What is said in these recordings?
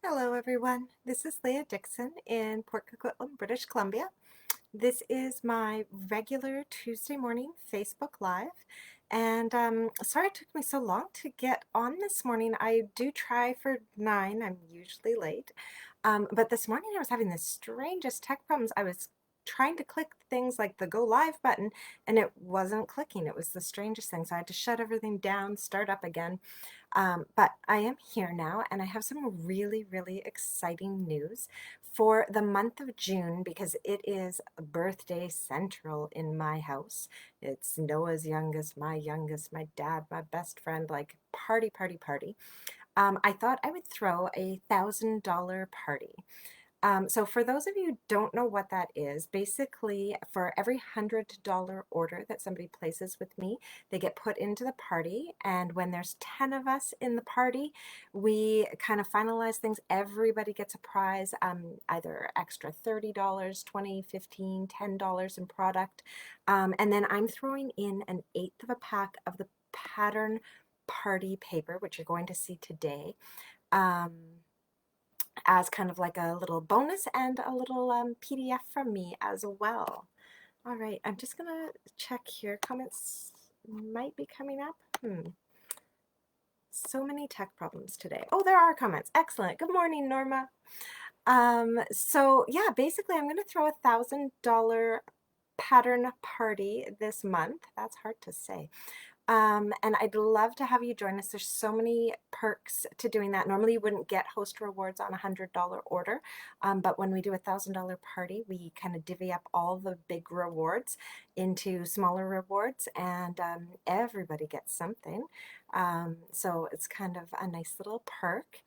Hello everyone, this is Leah Dixon in Port Coquitlam, British Columbia. This is my regular Tuesday morning Facebook Live, and sorry it took me so long to get on this morning. I do try for 9, I'm usually late, but this morning I was having the strangest tech problems. I was trying to click things like the go live button and it wasn't clicking. It was the strangest thing, so I had to shut everything down, start up again. But I am here now and I have some really exciting news for the month of June because it is birthday central in my house. It's Noah's youngest, my dad, my best friend, like party. I thought I would throw a $1,000 party. So for those of you who don't know what that is, basically for every $100 order that somebody places with me, they get put into the party. And when there's 10 of us in the party, we kind of finalize things. Everybody gets a prize, either extra $30, 20, 15, $10 in product. And then I'm throwing in an eighth of a pack of the pattern party paper, which you're going to see today. As kind of like a little bonus and a little PDF from me as well. All right, I'm just gonna check here. Comments might be coming up. So many tech problems today. Oh, there are comments. Excellent. Good morning, Norma. So yeah, basically I'm gonna throw a $1,000 pattern party this month. That's hard to say. And I'd love to have you join us. There's so many perks to doing that. Normally you wouldn't get host rewards on a $100 order, but when we do a $1,000 party, we kind of divvy up all the big rewards into smaller rewards, and everybody gets something. So it's kind of a nice little perk.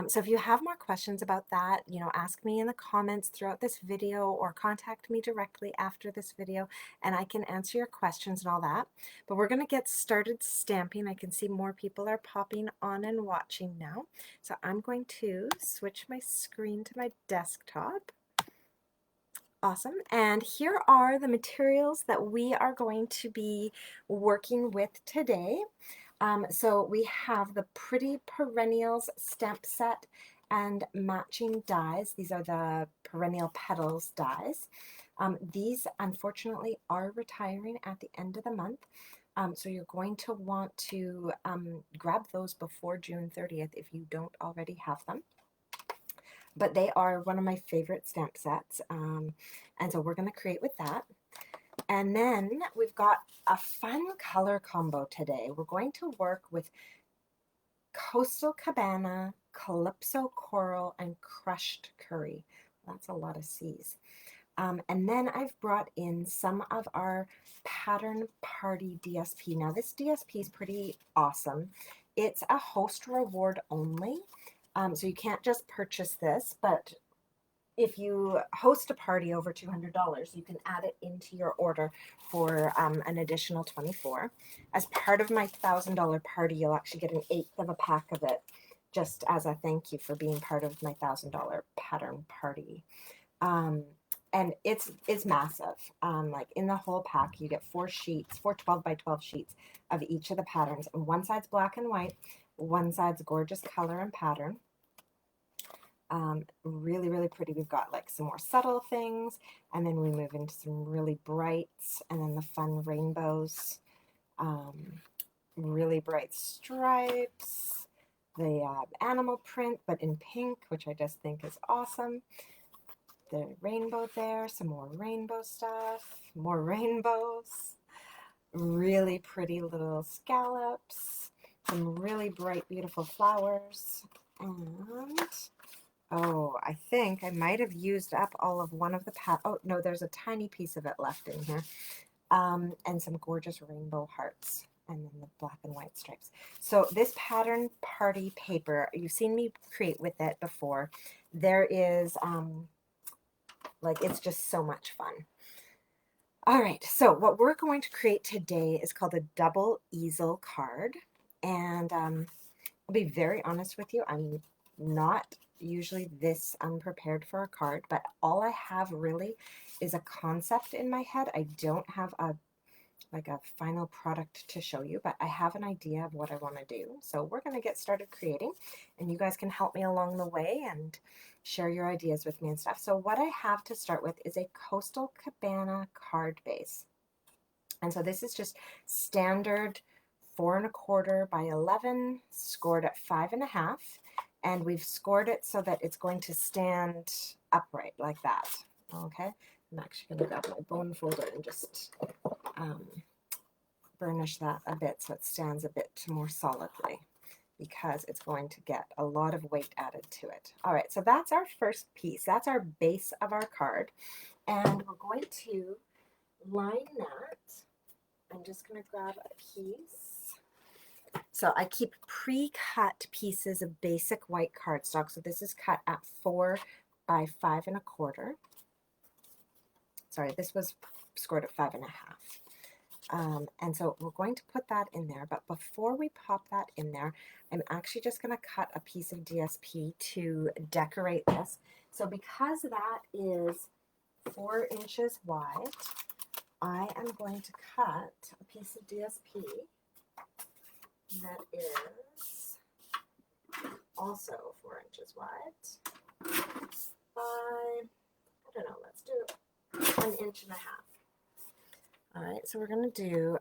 So if you have more questions about that, ask me in the comments throughout this video or contact me directly after this video and I can answer your questions and all that. But we're going to get started stamping. I can see more people are popping on and watching now. So I'm going to switch my screen to my desktop. Awesome. And here are the materials that we are going to be working with today. So we have the Pretty Perennials stamp set and matching dies. These are the Perennial Petals dies. These unfortunately are retiring at the end of the month. So you're going to want to grab those before June 30th if you don't already have them. But they are one of my favorite stamp sets. And so we're going to create with that. And then we've got a fun color combo today. We're going to work with Coastal Cabana, Calypso Coral, and Crushed Curry. That's a lot of C's. And then I've brought in some of our Pattern Party DSP. Now this DSP is pretty awesome. It's a host reward only. So you can't just purchase this, but if you host a party over $200, you can add it into your order for an additional $24. As part of my $1,000 party, you'll actually get an eighth of a pack of it, just as a thank you for being part of my $1,000 pattern party. And it's massive. Like in the whole pack, you get 4 sheets, 4 12 by 12 sheets of each of the patterns. And one side's black and white, one side's gorgeous color and pattern. Really pretty. We've got like some more subtle things, and then we move into some really brights, and then the fun rainbows, really bright stripes, the animal print but in pink, which I just think is awesome. The rainbow there, some more rainbow stuff, more rainbows, really pretty little scallops, some really bright beautiful flowers, and oh, I think I might have used up all of one of the oh, no, there's a tiny piece of it left in here. And some gorgeous rainbow hearts, and then the black and white stripes. So this Pattern Party paper, you've seen me create with it before. There is, like, it's just so much fun. All right, so what we're going to create today is called a double easel card. And I'll be very honest with you, I'm not usually this unprepared for a card, but all I have really is a concept in my head. I don't have like a final product to show you, but I have an idea of what I want to do. So we're going to get started creating, and you guys can help me along the way and share your ideas with me and stuff. So what I have to start with is a Coastal Cabana card base. And so this is just standard 4 1/4 by 11, scored at 5 1/2. And we've scored it so that it's going to stand upright like that. Okay, I'm actually going to grab my bone folder and just burnish that a bit so it stands a bit more solidly, because it's going to get a lot of weight added to it. All right, so that's our first piece. That's our base of our card. And we're going to line that. I'm just going to grab a piece. So I keep pre-cut pieces of basic white cardstock. So this is cut at 4 by 5 1/4. Sorry, this was scored at 5 1/2. And so we're going to put that in there, but before we pop that in there, I'm actually just going to cut a piece of DSP to decorate this. So because that is 4 inches wide, I am going to cut a piece of DSP that is also 4 inches wide by, I don't know, let's do 1 1/2 inches. All right, so we're going to do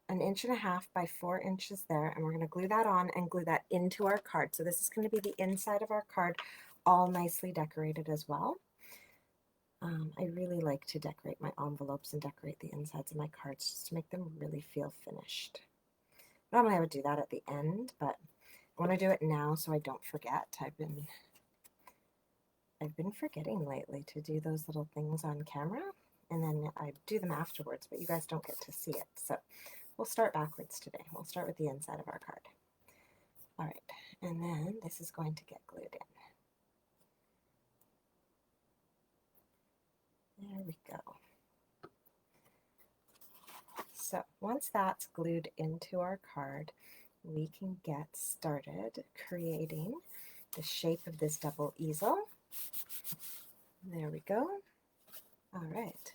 1 1/2 inches by 4 inches there, and we're going to glue that on and glue that into our card. So this is going to be the inside of our card, all nicely decorated as well. I really like to decorate my envelopes and decorate the insides of my cards just to make them really feel finished. Normally I would do that at the end, but I want to do it now so I don't forget. I've been forgetting lately to do those little things on camera, and then I do them afterwards, but you guys don't get to see it. So we'll start backwards today. We'll start with the inside of our card. All right, and then this is going to get glued in. There we go. So once that's glued into our card, we can get started creating the shape of this double easel. There we go. All right.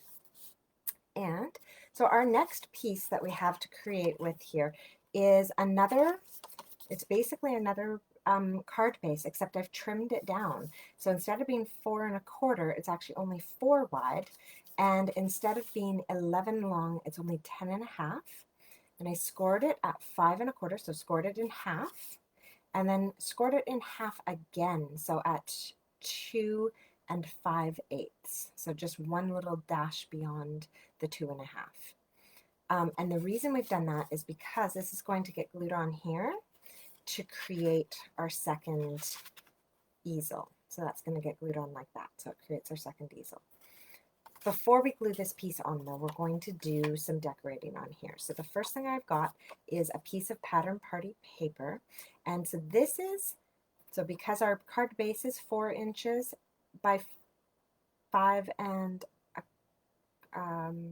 And so our next piece that we have to create with here is another, it's basically another card base, except I've trimmed it down. So instead of being 4 1/4, it's actually only 4 wide. And instead of being 11 long, it's only 10 1/2. And I scored it at 5 1/4, so scored it in half. And then scored it in half again, so at 2 5/8. So just one little dash beyond the 2 1/2. And the reason we've done that is because this is going to get glued on here to create our second easel. So that's going to get glued on like that. So it creates our second easel. Before we glue this piece on though, we're going to do some decorating on here. So the first thing I've got is a piece of Pattern Party paper. And so this is, so because our card base is 4 inches by 5 and,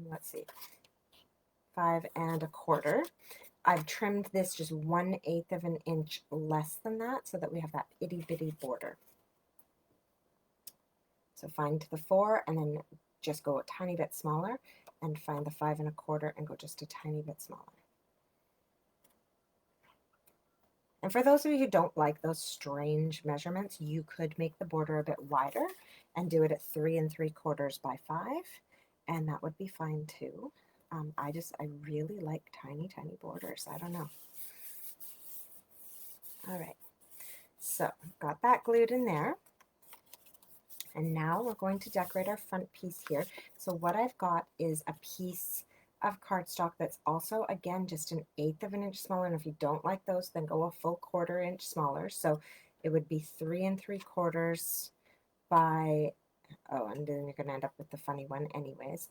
let's see, 5 1/4. I've trimmed this just 1/8 of an inch less than that so that we have that itty bitty border. So find the 4 and then just go a tiny bit smaller, and find the 5 1/4 and go just a tiny bit smaller. And for those of you who don't like those strange measurements, you could make the border a bit wider and do it at 3 3/4 by 5, and that would be fine too. I really like tiny, tiny borders. I don't know. All right, so got that glued in there. And now we're going to decorate our front piece here. So what I've got is a piece of cardstock that's also, again, just 1/8 of an inch smaller. And if you don't like those, then go a full 1/4 inch smaller. So it would be 3 3/4 by, oh, and then you're going to end up with the funny one anyways.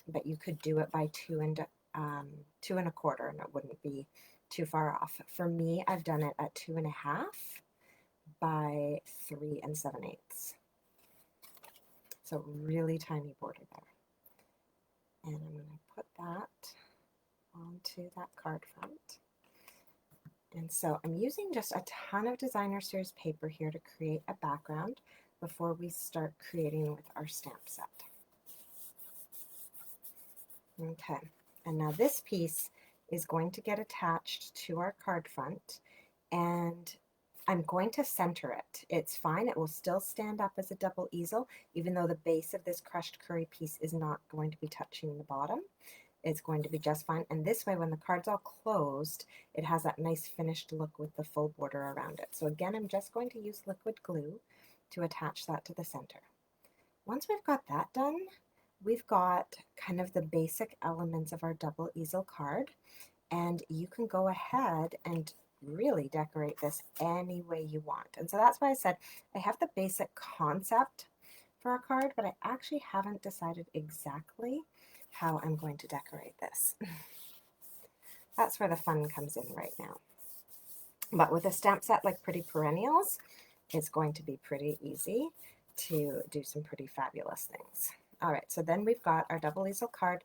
But you could do it by 2 1/4, and it wouldn't be too far off. For me, I've done it at 2 1/2 by 3 7/8. So really tiny border there. And I'm going to put that onto that card front. And so I'm using just a ton of Designer Series paper here to create a background before we start creating with our stamp set. Okay, And now this piece is going to get attached to our card front, and I'm going to center it. It's fine, it will still stand up as a double easel, even though the base of this crushed curry piece is not going to be touching the bottom. It's going to be just fine. And this way, when the card's all closed, it has that nice finished look with the full border around it. So again, I'm just going to use liquid glue to attach that to the center. Once we've got that done, we've got kind of the basic elements of our double easel card, and you can go ahead and really decorate this any way you want. And so that's why I said I have the basic concept for a card, but I actually haven't decided exactly how I'm going to decorate this. That's where the fun comes in right now. But with a stamp set like Pretty Perennials, it's going to be pretty easy to do some pretty fabulous things. All right, so then we've got our double easel card.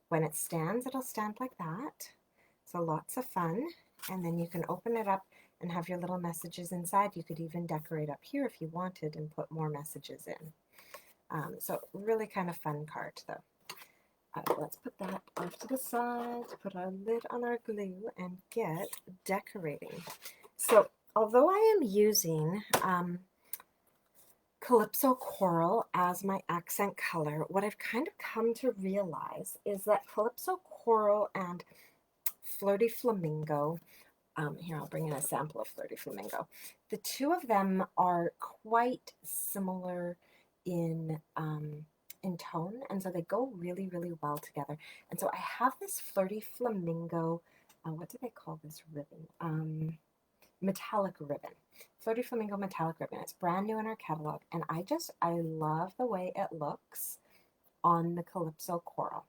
When it stands, it'll stand like that. So lots of fun. And then you can open it up and have your little messages inside. You could even decorate up here if you wanted and put more messages in. So really kind of fun card though. Let's put that off to the side, put our lid on our glue, and get decorating. So although I am using Calypso Coral as my accent color, what I've kind of come to realize is that Calypso Coral and Flirty Flamingo, here I'll bring in a sample of Flirty Flamingo, the two of them are quite similar in tone, and so they go really, really well together. And so I have this Flirty Flamingo, what do they call this ribbon? Metallic ribbon. Flirty Flamingo metallic ribbon. It's brand new in our catalog, and I love the way it looks on the Calypso Coral.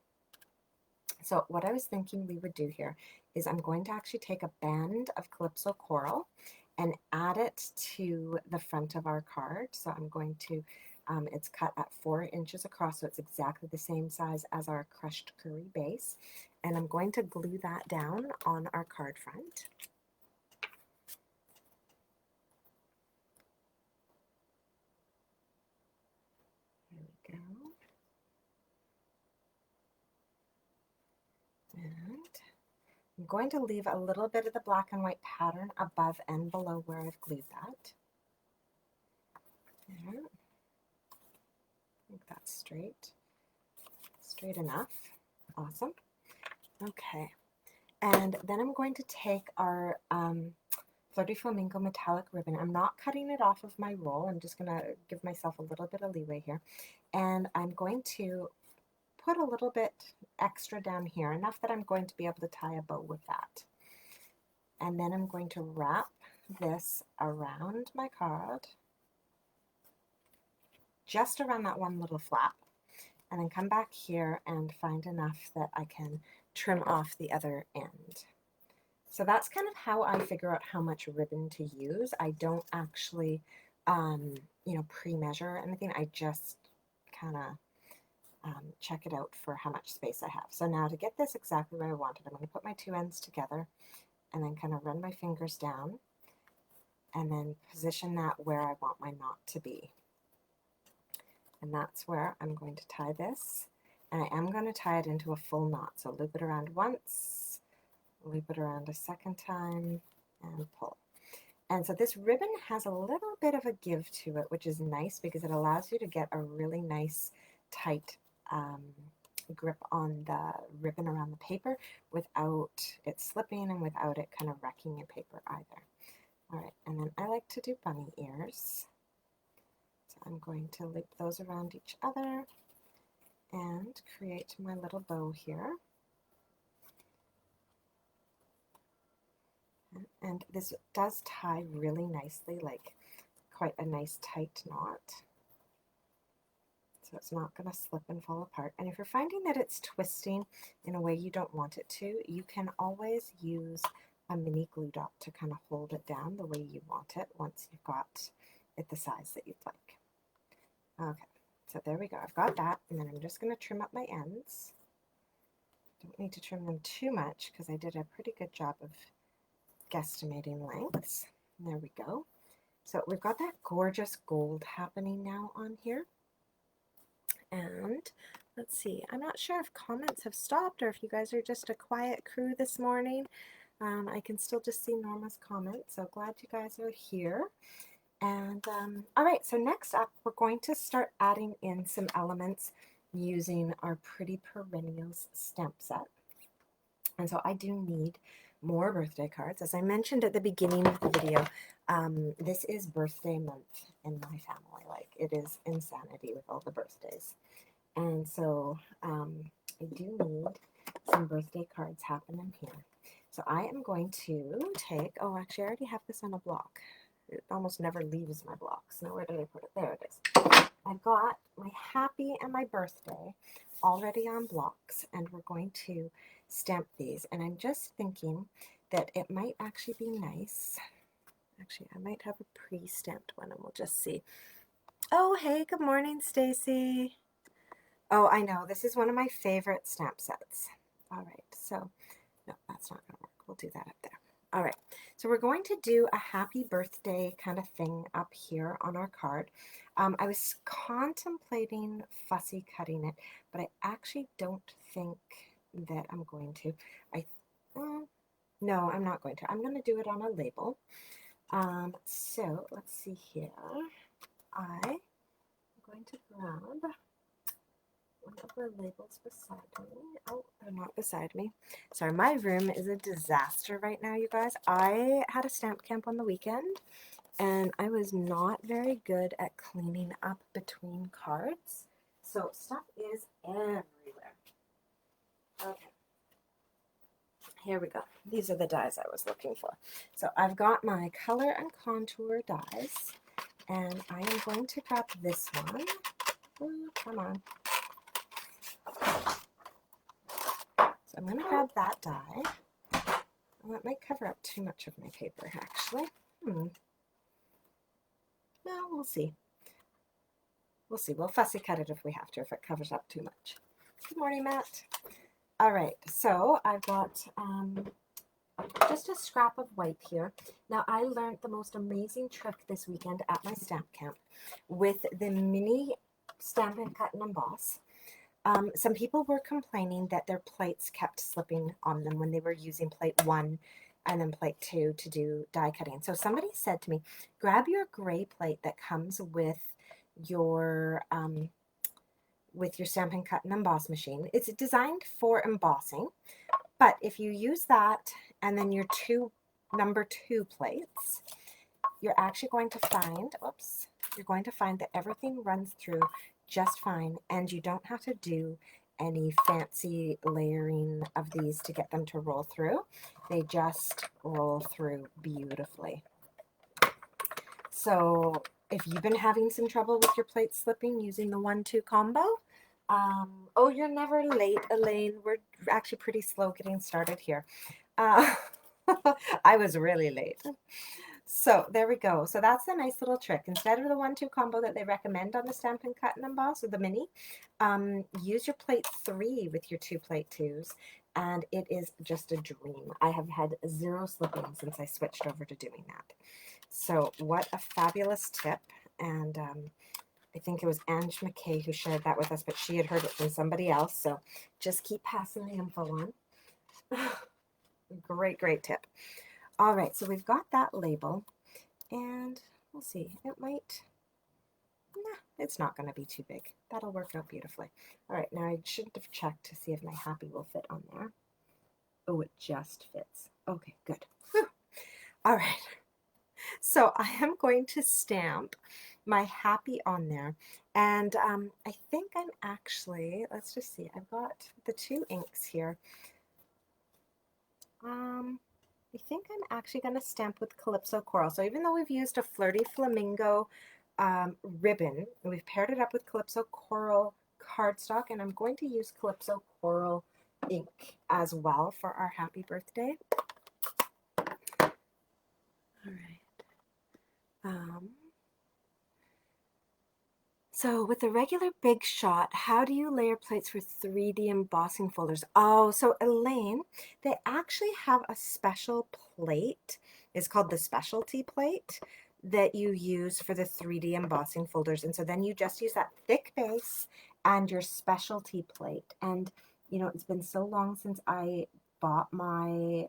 So what I was thinking we would do here is I'm going to actually take a band of Calypso Coral and add it to the front of our card. So I'm going to, it's cut at 4 inches across, so it's exactly the same size as our crushed curry base. And I'm going to glue that down on our card front. There we go. And I'm going to leave a little bit of the black and white pattern above and below where I've glued that. There. I think that's straight enough. Awesome. Okay, and then I'm going to take our Flirty Flamingo metallic ribbon. I'm not cutting it off of my roll. I'm just going to give myself a little bit of leeway here, and I'm going to put a little bit extra down here, enough that I'm going to be able to tie a bow with that. And then I'm going to wrap this around my card, just around that one little flap, and then come back here and find enough that I can trim off the other end. So that's kind of how I figure out how much ribbon to use. I don't actually, pre-measure anything. I just kind of check it out for how much space I have. So now to get this exactly where I want it, I'm going to put my two ends together and then kind of run my fingers down and then position that where I want my knot to be. And that's where I'm going to tie this. And I am going to tie it into a full knot. So loop it around once, loop it around a second time, and pull. And so this ribbon has a little bit of a give to it, which is nice because it allows you to get a really nice tight grip on the ribbon around the paper without it slipping and without it kind of wrecking your paper either. All right, and then I like to do bunny ears. So I'm going to loop those around each other and create my little bow here. And this does tie really nicely, like quite a nice tight knot. So it's not going to slip and fall apart. And if you're finding that it's twisting in a way you don't want it to, you can always use a mini glue dot to kind of hold it down the way you want it once you've got it the size that you'd like. Okay, so there we go. I've got that, and then I'm just going to trim up my ends. Don't need to trim them too much because I did a pretty good job of guesstimating lengths. And there we go. So we've got that gorgeous gold happening now on here. And let's see. I'm not sure if comments have stopped or if you guys are just a quiet crew this morning. I can still just see Norma's comments, so glad you guys are here. And all right, so next up, we're going to start adding in some elements using our Pretty Perennials stamp set. And so I do need more birthday cards. As I mentioned at the beginning of the video, this is birthday month in my family. Like, it is insanity with all the birthdays. And so I do need some birthday cards happening here. So I am going to take, oh, actually I already have this on a block. It almost never leaves my blocks. Now where did I put it? There it is. I've got my happy and my birthday already on blocks, and we're going to stamp these. And I'm just thinking that it might actually be nice. Actually, I might have a pre-stamped one, and we'll just see. Oh, hey, good morning, Stacy. Oh, I know, this is one of my favorite stamp sets. All right, so, no, that's not going to work. We'll do that up there. All right, so we're going to do a happy birthday kind of thing up here on our card. I was contemplating fussy cutting it, but I actually don't think that I'm going to. No, I'm not going to. I'm going to do it on a label. So let's see here. I'm going to grab one of the labels beside me. Oh, they're not beside me. Sorry, my room is a disaster right now, you guys. I had a stamp camp on the weekend, and I was not very good at cleaning up between cards. So stuff is everywhere. Okay. Here we go. These are the dies I was looking for. So I've got my color and contour dies, and I am going to grab this one. Ooh, come on. So I'm going to grab that die. Well, it might cover up too much of my paper, actually. No, we'll see. We'll see. We'll fussy cut it if we have to, if it covers up too much. Good morning, Matt. All right, so I've got just a scrap of white here. Now, I learned the most amazing trick this weekend at my stamp camp with the mini Stampin' Cut and Emboss. Some people were complaining that their plates kept slipping on them when they were using plate 1 and then plate 2 to do die cutting. So somebody said to me, grab your gray plate that comes with your Stampin' Cut and Emboss machine. It's designed for embossing, but if you use that and then your number 2 plates, you're actually going to find, you're going to find that everything runs through just fine, and you don't have to do any fancy layering of these to get them to roll through. They just roll through beautifully. So if you've been having some trouble with your plate slipping using the 1-2 combo, oh, you're never late, Elaine. We're actually pretty slow getting started here. I was really late. So there we go. So that's a nice little trick. Instead of the 1-2 combo that they recommend on the Stampin' Cut and Emboss or the mini, use your plate 3 with your 2 plate 2s, and it is just a dream. I have had 0 slipping since I switched over to doing that. So what a fabulous tip. And I think it was Ange McKay who shared that with us, but she had heard it from somebody else. So just keep passing the info on. Great, great tip. All right, so we've got that label, and we'll see. It might, it's not going to be too big. That'll work out beautifully. All right, now I shouldn't have checked to see if my happy will fit on there. Oh, it just fits. Okay, good. Whew. All right, so I am going to stamp my happy on there, and I think I'm actually, let's just see, I've got the 2 inks here. I think I'm actually going to stamp with Calypso Coral. So even though we've used a Flirty Flamingo ribbon, we've paired it up with Calypso Coral cardstock, and I'm going to use Calypso Coral ink as well for our happy birthday. All right. So with the regular Big Shot, how do you layer plates for 3D embossing folders? Oh, so Elaine, they actually have a special plate. It's called the specialty plate that you use for the 3D embossing folders. And so then you just use that thick base and your specialty plate. And, you know, it's been so long since I bought my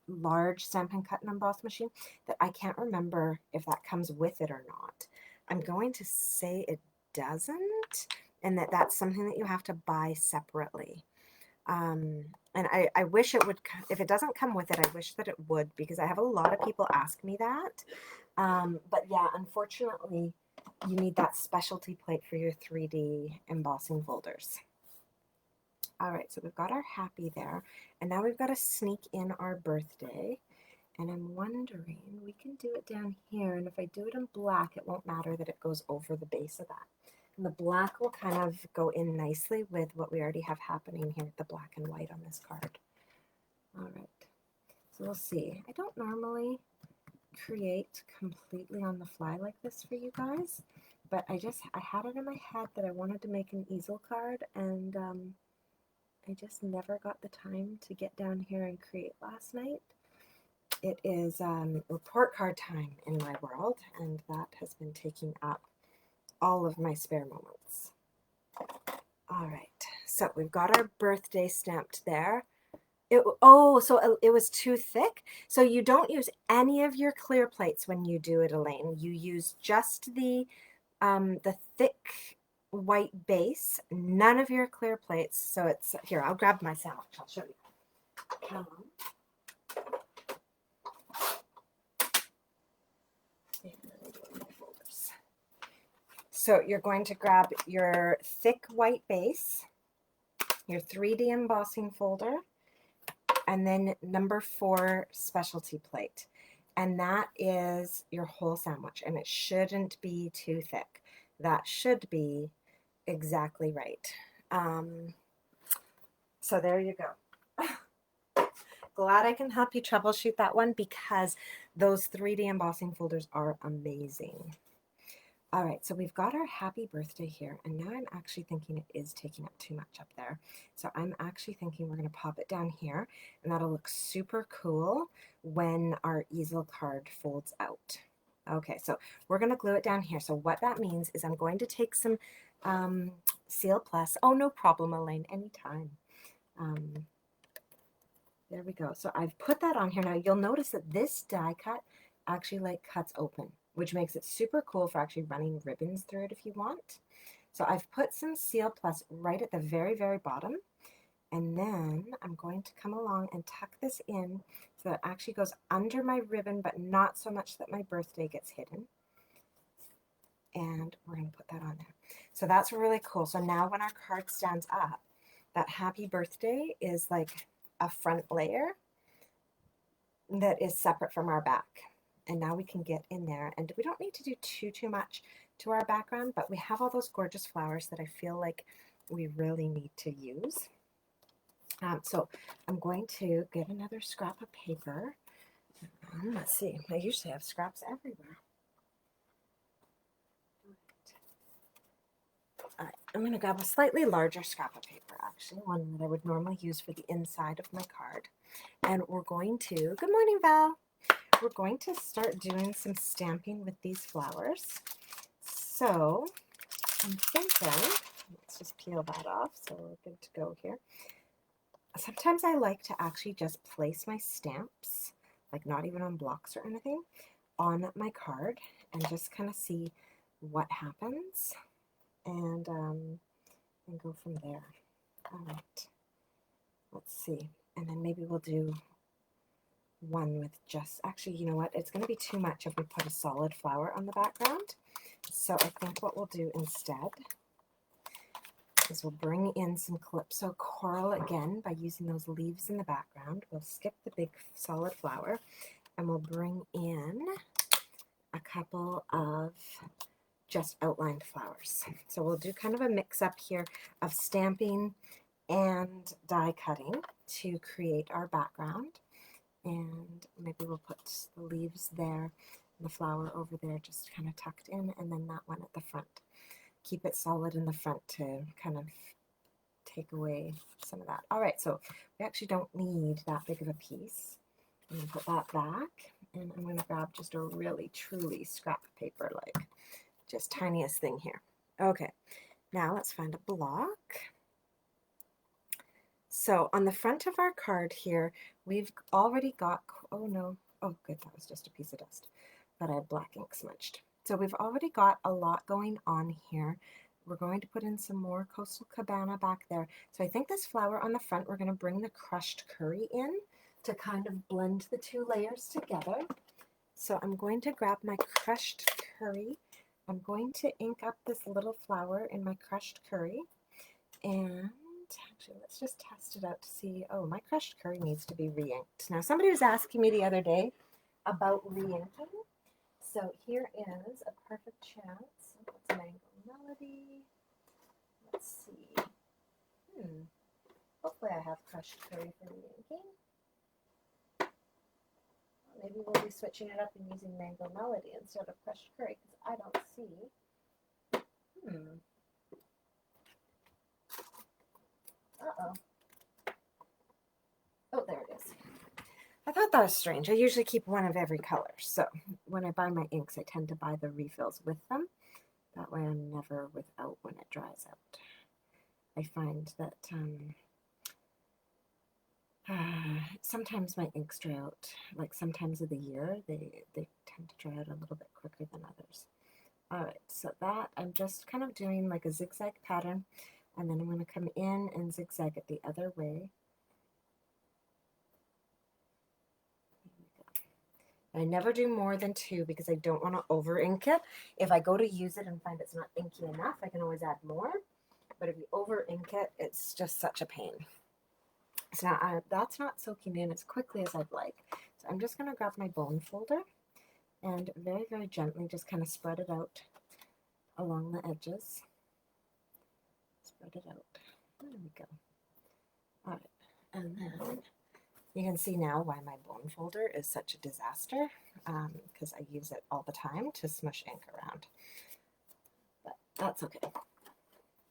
large Stampin' Cut and Emboss machine that I can't remember if that comes with it or not. I'm going to say it doesn't, and that's something that you have to buy separately. And I wish it would, if it doesn't come with it, I wish that it would, because I have a lot of people ask me that. But yeah, unfortunately, you need that specialty plate for your 3D embossing folders. All right, so we've got our happy there, and now we've got to sneak in our birthday. And I'm wondering, we can do it down here, and if I do it in black, it won't matter that it goes over the base of that. And the black will kind of go in nicely with what we already have happening here with the black and white on this card. All right, so we'll see. I don't normally create completely on the fly like this for you guys, but I had it in my head that I wanted to make an easel card, and I just never got the time to get down here and create last night. It is report card time in my world, and that has been taking up all of my spare moments. All right, so we've got our birthday stamped there. So it was too thick. So you don't use any of your clear plates when you do it, Elaine. You use just the thick white base, none of your clear plates. So it's here. I'll grab my sandwich. I'll show you. Come on. So you're going to grab your thick white base, your 3D embossing folder, and then number 4 specialty plate. And that is your whole sandwich, and it shouldn't be too thick. That should be exactly right. So there you go. Glad I can help you troubleshoot that one, because those 3D embossing folders are amazing. All right, so we've got our happy birthday here, and now I'm actually thinking it is taking up too much up there. So I'm actually thinking we're going to pop it down here, and that'll look super cool when our easel card folds out. Okay, so we're going to glue it down here. So what that means is I'm going to take some Seal Plus. Oh, no problem, Elaine, anytime. There we go. So I've put that on here. Now you'll notice that this die cut actually cuts open, which makes it super cool for actually running ribbons through it if you want. So I've put some Seal Plus right at the very, very bottom. And then I'm going to come along and tuck this in so that it actually goes under my ribbon, but not so much that my birthday gets hidden. And we're going to put that on there. So that's really cool. So now when our card stands up, that happy birthday is like a front layer that is separate from our back. And now we can get in there, and we don't need to do too much to our background, but we have all those gorgeous flowers that I feel like we really need to use. So I'm going to get another scrap of paper. Let's see, I usually have scraps everywhere. All right, I'm going to grab a slightly larger scrap of paper, actually, one that I would normally use for the inside of my card. And we're going to, good morning, Val. We're going to start doing some stamping with these flowers. So I'm thinking, let's just peel that off so we're good to go here. Sometimes I like to actually just place my stamps, like not even on blocks or anything, on my card and just kind of see what happens, and go from there. All right, let's see, and then maybe we'll do one with just, actually, you know what, it's going to be too much if we put a solid flower on the background. So I think what we'll do instead is we'll bring in some Calypso Coral again by using those leaves in the background. We'll skip the big solid flower, and we'll bring in a couple of just outlined flowers. So we'll do kind of a mix up here of stamping and die cutting to create our background. And maybe we'll put the leaves there, and the flower over there just kind of tucked in, and then that one at the front. Keep it solid in the front to kind of take away some of that. All right, so we actually don't need that big of a piece. I'm going to put that back, and I'm going to grab just a really, truly scrap of paper, like just tiniest thing here. Okay, Now let's find a block. So on the front of our card here, we've already got, oh no, oh good, that was just a piece of dust, but I had black ink smudged. So we've already got a lot going on here. We're going to put in some more Coastal Cabana back there. So I think this flower on the front, we're going to bring the crushed curry in to kind of blend the two layers together. So I'm going to grab my crushed curry. I'm going to ink up this little flower in my crushed curry. And actually, let's just test it out to see. Oh, my crushed curry needs to be re-inked. Now, somebody was asking me the other day about re-inking. So here is a perfect chance. What's Mango Melody? Let's see. Hopefully I have crushed curry for re-inking. Maybe we'll be switching it up and using Mango Melody instead of crushed curry because I don't see. Uh-oh. Oh, there it is. I thought that was strange. I usually keep one of every color. So when I buy my inks, I tend to buy the refills with them. That way I'm never without when it dries out. I find that sometimes my inks dry out, like sometimes of the year, they tend to dry out a little bit quicker than others. All right, so that I'm just kind of doing like a zigzag pattern, and then I'm going to come in and zigzag it the other way. I never do more than 2 because I don't want to over ink it. If I go to use it and find it's not inky enough, I can always add more. But if you over ink it, it's just such a pain. So now that's not soaking in as quickly as I'd like. So I'm just going to grab my bone folder and very, very gently just kind of spread it out along the edges. Spread it out. There we go. All right. And then you can see now why my bone folder is such a disaster, because I use it all the time to smush ink around. But that's okay.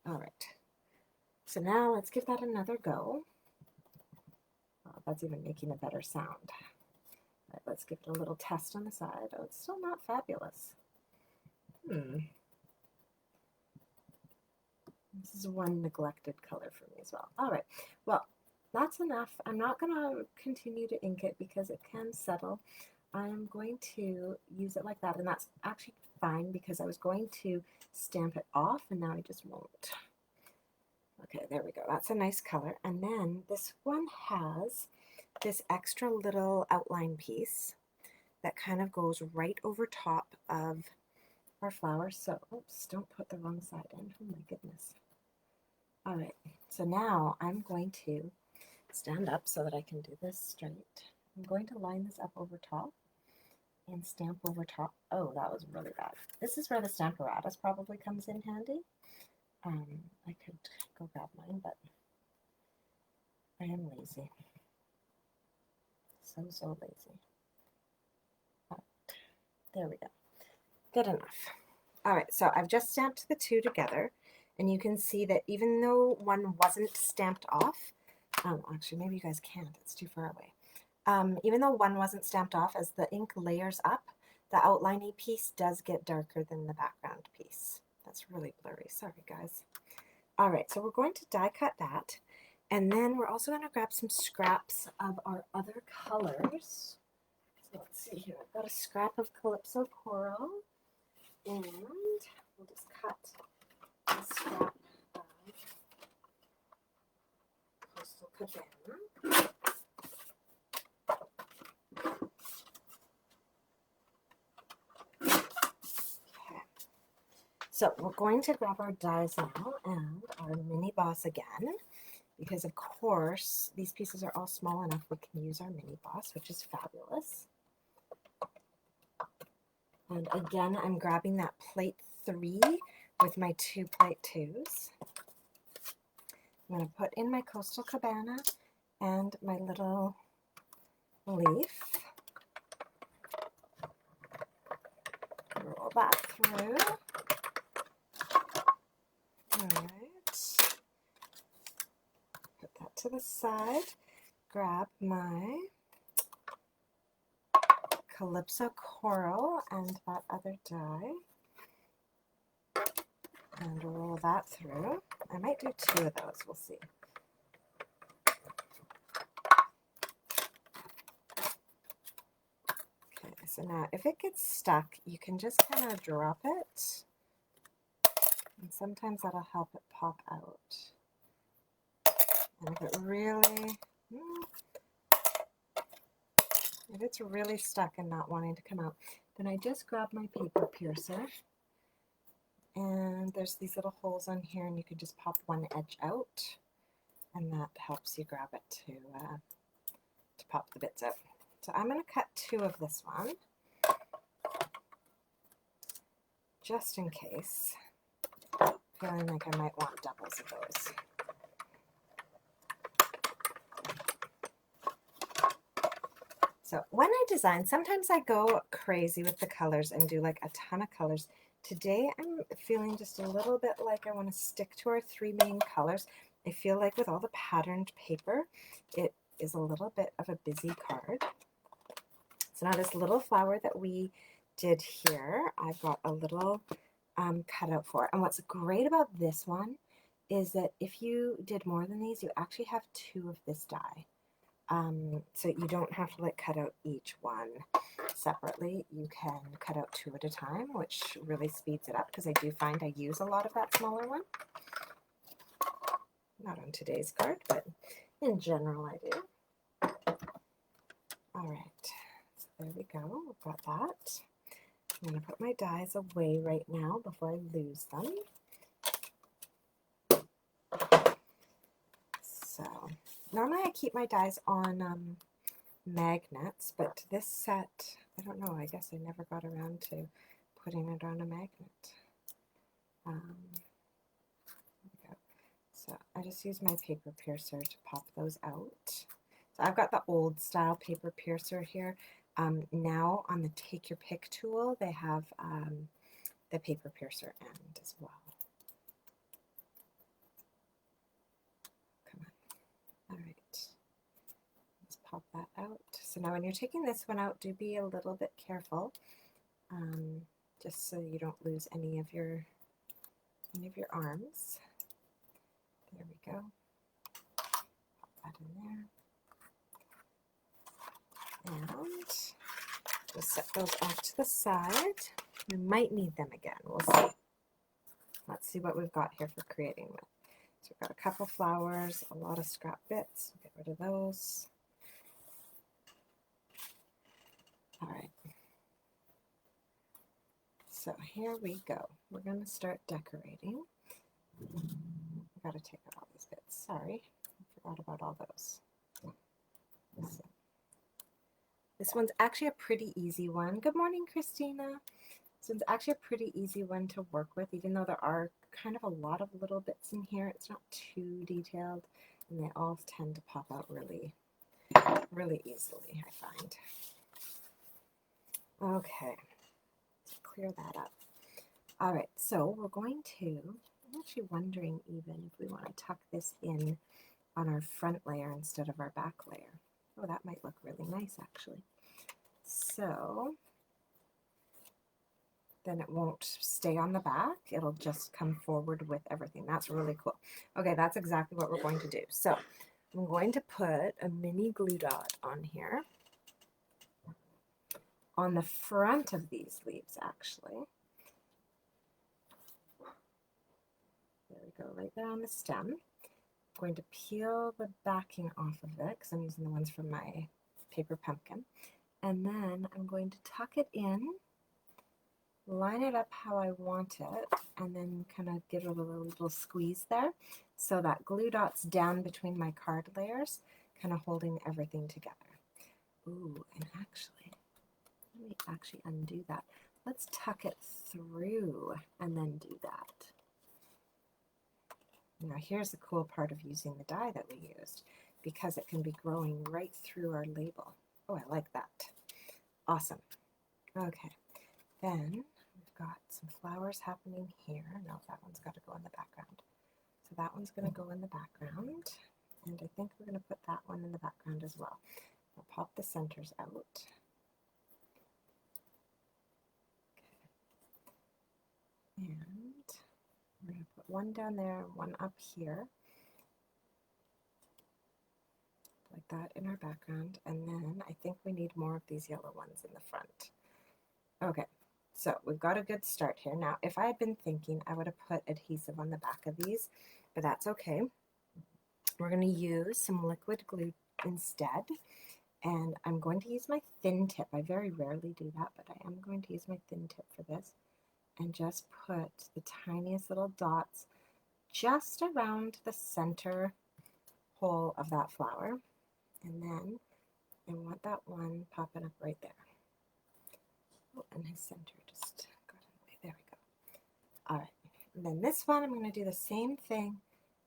All right. So now let's give that another go. Oh, that's even making a better sound. All right, let's give it a little test on the side. Oh, it's still not fabulous. This is one neglected color for me as well. All right. Well, that's enough. I'm not going to continue to ink it because it can settle. I'm going to use it like that, and that's actually fine because I was going to stamp it off, and now I just won't. Okay, there we go. That's a nice color. And then this one has this extra little outline piece that kind of goes right over top of our flower. So, oops, don't put the wrong side in. Oh my goodness. All right, so now I'm going to stand up so that I can do this straight. I'm going to line this up over top and stamp over top. Oh, that was really bad. This is where the Stamparatus probably comes in handy. I could go grab mine, but I am lazy. So lazy. All right, there we go. Good enough. All right, so I've just stamped the two together, and you can see that even though one wasn't stamped off, actually maybe you guys can't, it's too far away. Even though one wasn't stamped off, as the ink layers up, the outliney piece does get darker than the background piece. That's really blurry, sorry guys. All right, so we're going to die cut that, and then we're also going to grab some scraps of our other colors. So let's see here, I've got a scrap of Calypso Coral, and we'll just cut a scrap of Coastal Cabana. Okay. So we're going to grab our dies now and our mini boss again, because of course these pieces are all small enough we can use our mini boss, which is fabulous. And again, I'm grabbing that plate 3 with my 2 plate 2s. I'm going to put in my Coastal Cabana and my little leaf. Roll that through. All right. Put that to the side. Grab my Calypso Coral and that other die. and roll that through. I might do 2 of those, we'll see. Okay, so now if it gets stuck, you can just kind of drop it, and sometimes that'll help it pop out. And if it's really stuck and not wanting to come out, then I just grab my paper piercer, and there's these little holes on here, and you can just pop one edge out, and that helps you grab it to pop the bits out. So I'm going to cut 2 of this one, just in case. Feeling like I might want doubles of those. So when I design, sometimes I go crazy with the colors and do like a ton of colors. Today I'm feeling just a little bit like I want to stick to our 3 main colors. I feel like with all the patterned paper, it is a little bit of a busy card. So now this little flower that we did here, I've got a little cutout for. And what's great about this one is that if you did more than these, you actually have 2 of this die. So you don't have to like cut out each one separately. You can cut out 2 at a time, which really speeds it up, because I do find I use a lot of that smaller one. Not on today's card, but in general I do. All right, so there we go. We've got that. I'm going to put my dies away right now before I lose them. So normally I keep my dies on magnets, but this set, I don't know, I guess I never got around to putting it on a magnet. There we go. So I just use my paper piercer to pop those out. So I've got the old style paper piercer here. Now on the Take Your Pick tool, they have the paper piercer end as well. Come on. All right. Let's pop that out. So now when you're taking this one out, do be a little bit careful, just so you don't lose any of your arms. There we go. Pop that in there. And we'll set those off to the side. We might need them again. We'll see. Let's see what we've got here for creating with. So we've got a couple flowers, a lot of scrap bits. Get rid of those. All right. So here we go. We're going to start decorating. I've got to take out all these bits. Sorry, I forgot about all those. So, this one's actually a pretty easy one. Good morning, Christina. This one's actually a pretty easy one to work with, even though there are kind of a lot of little bits in here. It's not too detailed, and they all tend to pop out really, really easily, I find. Okay, let's clear that up. All right, so we're going to, I'm actually wondering even if we want to tuck this in on our front layer instead of our back layer. Oh, that might look really nice, actually. So then it won't stay on the back. It'll just come forward with everything. That's really cool. Okay, that's exactly what we're going to do. So I'm going to put a mini glue dot on here, on the front of these leaves, actually. There we go, right there on the stem. I'm going to peel the backing off of it, because I'm using the ones from my paper pumpkin. And then I'm going to tuck it in, line it up how I want it, and then kind of give it a little squeeze there, so that glue dot's down between my card layers, kind of holding everything together. Ooh, and actually, let me actually undo that. Let's tuck it through and then do that. Now here's the cool part of using the die that we used, because it can be growing right through our label. Oh, I like that. Awesome. Okay, then we've got some flowers happening here. No, that one's got to go in the background. So that one's going to go in the background, and I think we're going to put that one in the background as well. I'll pop the centers out. Okay. And we're going one down there and one up here, like that in our background, and then I think we need more of these yellow ones in the front. Okay, so we've got a good start here. Now, if I had been thinking, I would have put adhesive on the back of these, but that's okay. We're going to use some liquid glue instead, and I'm going to use my thin tip. I very rarely do that, but I am going to use my thin tip for this, and just put the tiniest little dots just around the center hole of that flower, and then I want that one popping up right there. Oh, and his center just got in the way. There we go. All right, and then this one, I'm going to do the same thing,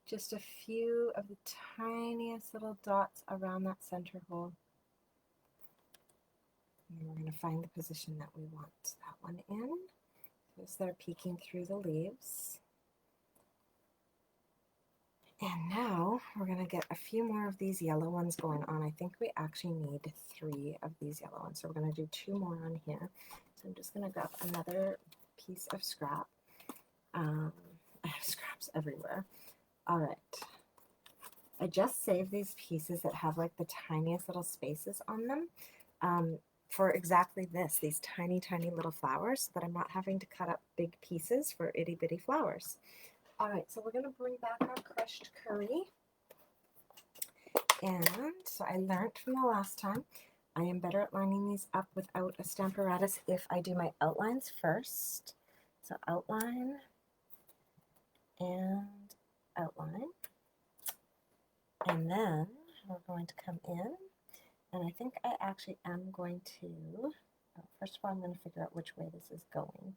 just a few of the tiniest little dots around that center hole. And then we're going to find the position that we want that one in, as they're peeking through the leaves. And now we're going to get a few more of these yellow ones going on. I think we actually need 3 of these yellow ones, so we're going to do 2 more on here. So I'm just going to grab another piece of scrap. I have scraps everywhere. All right. I just saved these pieces that have like the tiniest little spaces on them for exactly this, these tiny, tiny little flowers, so that I'm not having to cut up big pieces for itty bitty flowers. All right, so we're going to bring back our crushed curry. And so I learned from the last time, I am better at lining these up without a Stamparatus if I do my outlines first. So outline and outline. And then we're going to come in, and I think I actually am going to, first of all, I'm going to figure out which way this is going.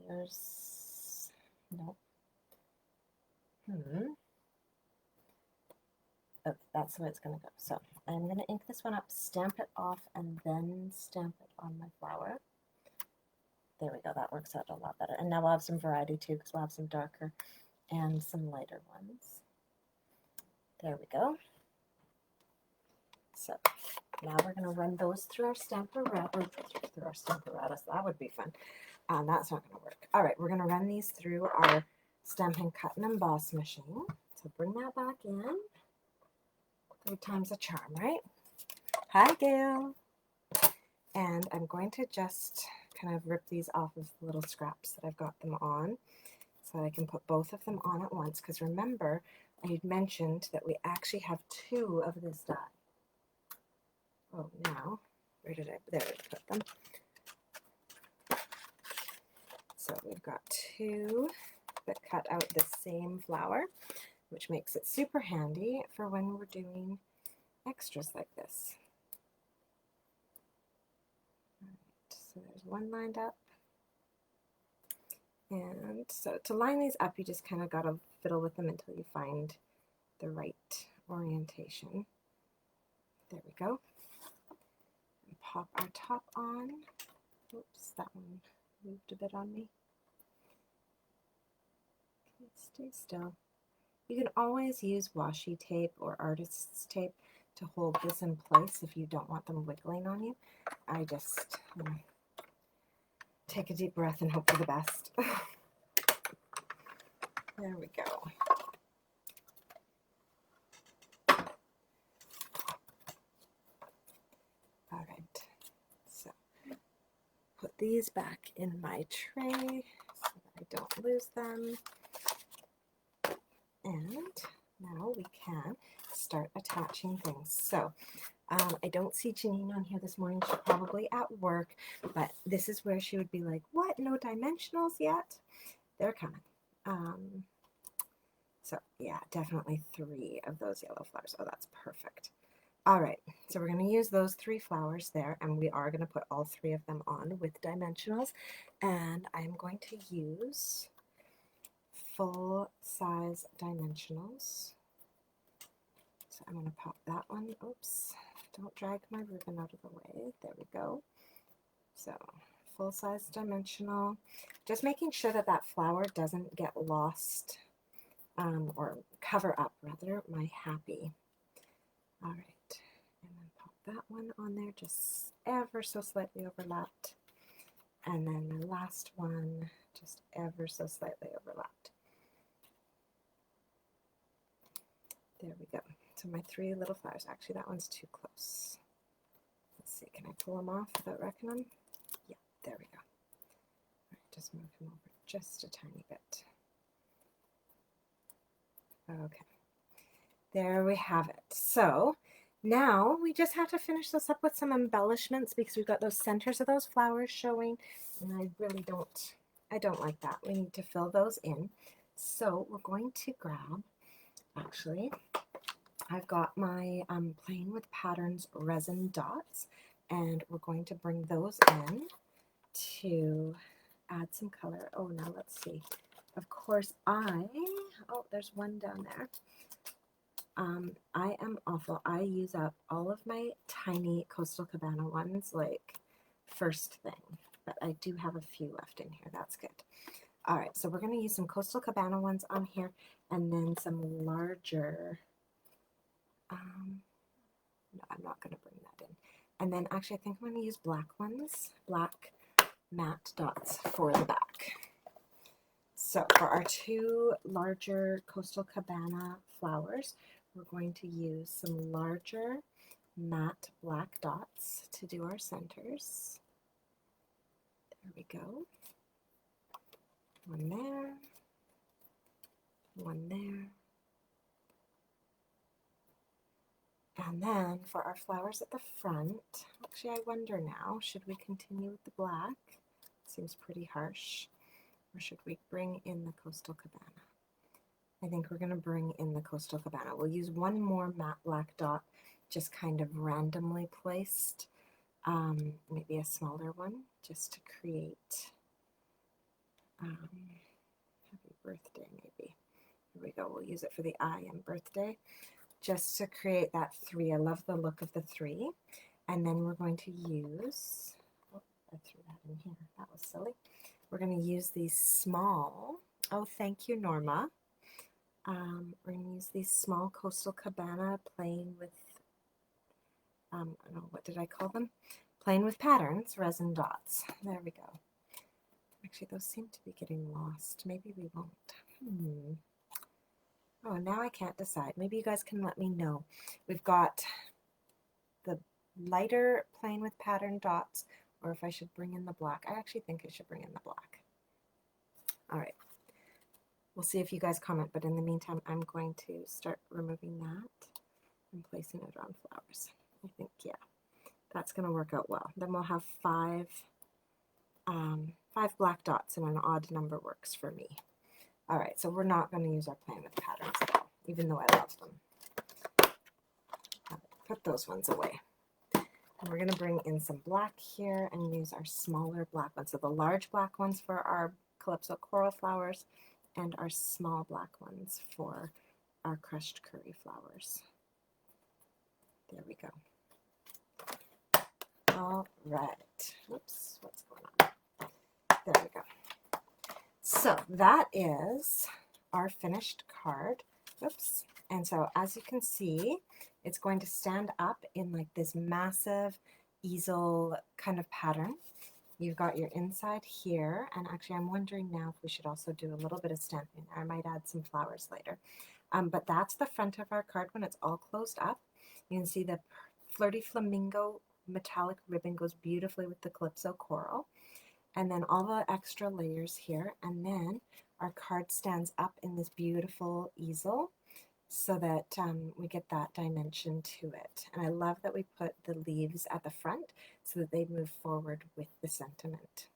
There's, no. Oh, that's the way it's going to go. So I'm going to ink this one up, stamp it off, and then stamp it on my flower. There we go. That works out a lot better. And now we'll have some variety too, because we'll have some darker and some lighter ones. There we go. So now we're going to run those through our Stamparatus. That would be fun. That's not going to work. All right, we're going to run these through our Stampin' Cut and Emboss machine. So bring that back in. 3 times a charm, right? Hi, Gail. And I'm going to just kind of rip these off of the little scraps that I've got them on, so I can put both of them on at once, because remember, I had mentioned that we actually have 2 of this die. Oh, now, where did I, there I put them. So we've got 2 that cut out the same flower, which makes it super handy for when we're doing extras like this. All right, so there's one lined up. And so to line these up, you just kind of got to fiddle with them until you find the right orientation. There we go. And pop our top on. Oops, that one moved a bit on me. Okay, stay still. You can always use washi tape or artist's tape to hold this in place if you don't want them wiggling on you. I just take a deep breath and hope for the best. There we go. All right, so put these back in my tray so that I don't lose them. And now we can start attaching things. So I don't see Janine on here this morning. She's probably at work, but this is where she would be like, what, no dimensionals yet? They're coming. So yeah, definitely 3 of those yellow flowers. Oh, that's perfect. All right, so we're going to use those 3 flowers there, and we are going to put all 3 of them on with dimensionals, and I'm going to use full size dimensionals. So I'm going to pop that one. Oops, don't drag my ribbon out of the way. There we go. So full size dimensional, just making sure that that flower doesn't get lost or cover up rather my happy. All right, and then pop that one on there, just ever so slightly overlapped, and then the last one just ever so slightly overlapped. There we go. So my 3 little flowers. Actually, that one's too close. Let's see, can I pull them off without wrecking them? Yeah, there we go. All right, just move him over just a tiny bit. Okay, there we have it. So now we just have to finish this up with some embellishments because we've got those centers of those flowers showing, and I don't like that. We need to fill those in. So we're going to grab, actually, I've got my Playing with Patterns resin dots, and we're going to bring those in to add some color. Oh, now let's see. Of course, oh, there's one down there. I am awful. I use up all of my tiny Coastal Cabana ones, like first thing, but I do have a few left in here. That's good. All right, so we're going to use some Coastal Cabana ones on here, and then some larger, no, I'm not going to bring that in. And then actually I think I'm going to use black ones, black matte dots for the back. So for our 2 larger Coastal Cabana flowers, we're going to use some larger matte black dots to do our centers. There we go. One there, one there. And then for our flowers at the front, actually I wonder now, should we continue with the black? Seems pretty harsh. Or should we bring in the Coastal Cabana? I think we're going to bring in the Coastal Cabana. We'll use one more matte black dot, just kind of randomly placed, maybe a smaller one, just to create happy birthday maybe. Here we go, we'll use it for the eye and birthday, just to create that 3. I love the look of the 3. And then we're going to use, oh, I threw that in here, that was silly. We're going to use these small, oh, thank you, Norma. We're going to use these small Coastal Cabana Playing with, I don't know, what did I call them? Playing with Patterns resin dots. There we go. Actually, those seem to be getting lost. Maybe we won't. Oh, now I can't decide. Maybe you guys can let me know. We've got the lighter Playing with Pattern dots, or if I should bring in the black. I actually think I should bring in the black. All right. We'll see if you guys comment, but in the meantime, I'm going to start removing that and placing it on flowers. I think, yeah, that's going to work out well. Then we'll have 5 black dots, and an odd number works for me. All right, so we're not going to use our Playing with Patterns at all, even though I love them. Put those ones away. And we're going to bring in some black here and use our smaller black ones. So the large black ones for our Calypso coral flowers, and our small black ones for our crushed curry flowers. There we go. All right. Oops, what's going on? There we go. So that is our finished card. Oops. And so as you can see, it's going to stand up in like this massive easel kind of pattern. You've got your inside here, and actually I'm wondering now if we should also do a little bit of stamping. I might add some flowers later. But that's the front of our card when it's all closed up. You can see the Flirty Flamingo metallic ribbon goes beautifully with the Calypso coral. And then all the extra layers here, and then our card stands up in this beautiful easel so that we get that dimension to it. And I love that we put the leaves at the front so that they move forward with the sentiment.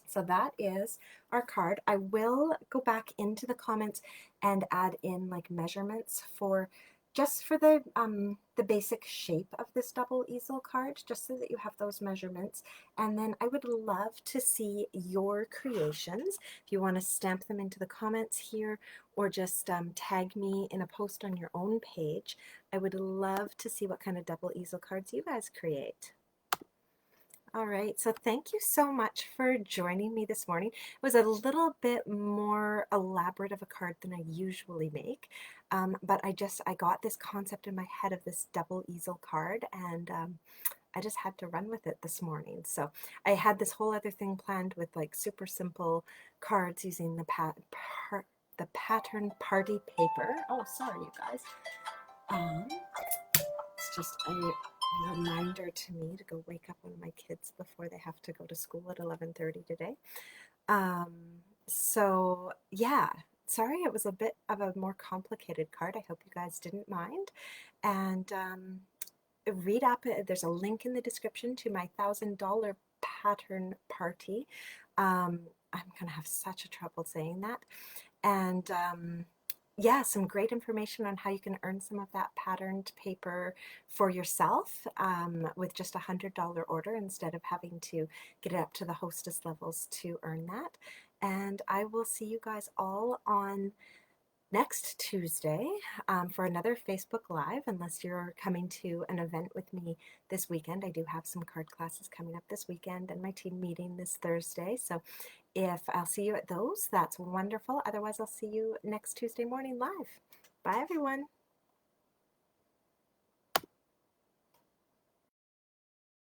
So that is our card. I will go back into the comments and add in like measurements for just for the basic shape of this double easel card, just so that you have those measurements. And then I would love to see your creations. If you want to stamp them into the comments here, or just tag me in a post on your own page, I would love to see what kind of double easel cards you guys create. All right, so thank you so much for joining me this morning. It was a little bit more elaborate of a card than I usually make, but I got this concept in my head of this double easel card, and I just had to run with it this morning. So I had this whole other thing planned with like super simple cards using the the pattern party paper. Oh, sorry, you guys. It's just a reminder to me to go wake up one of my kids before they have to go to school at 11:30 today. Um, so yeah, sorry it was a bit of a more complicated card. I hope you guys didn't mind. And read up, there's a link in the description to my $1,000 pattern party. I'm gonna have such a trouble saying that. And yeah, some great information on how you can earn some of that patterned paper for yourself with just a $100 order instead of having to get it up to the hostess levels to earn that. And I will see you guys all on next Tuesday for another Facebook Live, unless you're coming to an event with me this weekend. I do have some card classes coming up this weekend and my team meeting this Thursday. So if I'll see you at those, that's wonderful. Otherwise, I'll see you next Tuesday morning live. Bye, everyone.